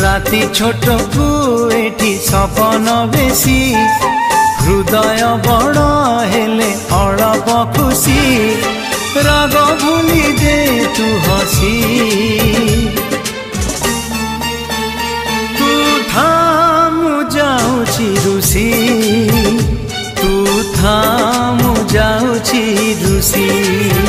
राति छोट को एठी सपन बेसी हृदय बड़ हेले अड़प खुशी राग भूली दे तू हसी तू थामु जाऊची रुसी तू थामु जाऊची रुसी।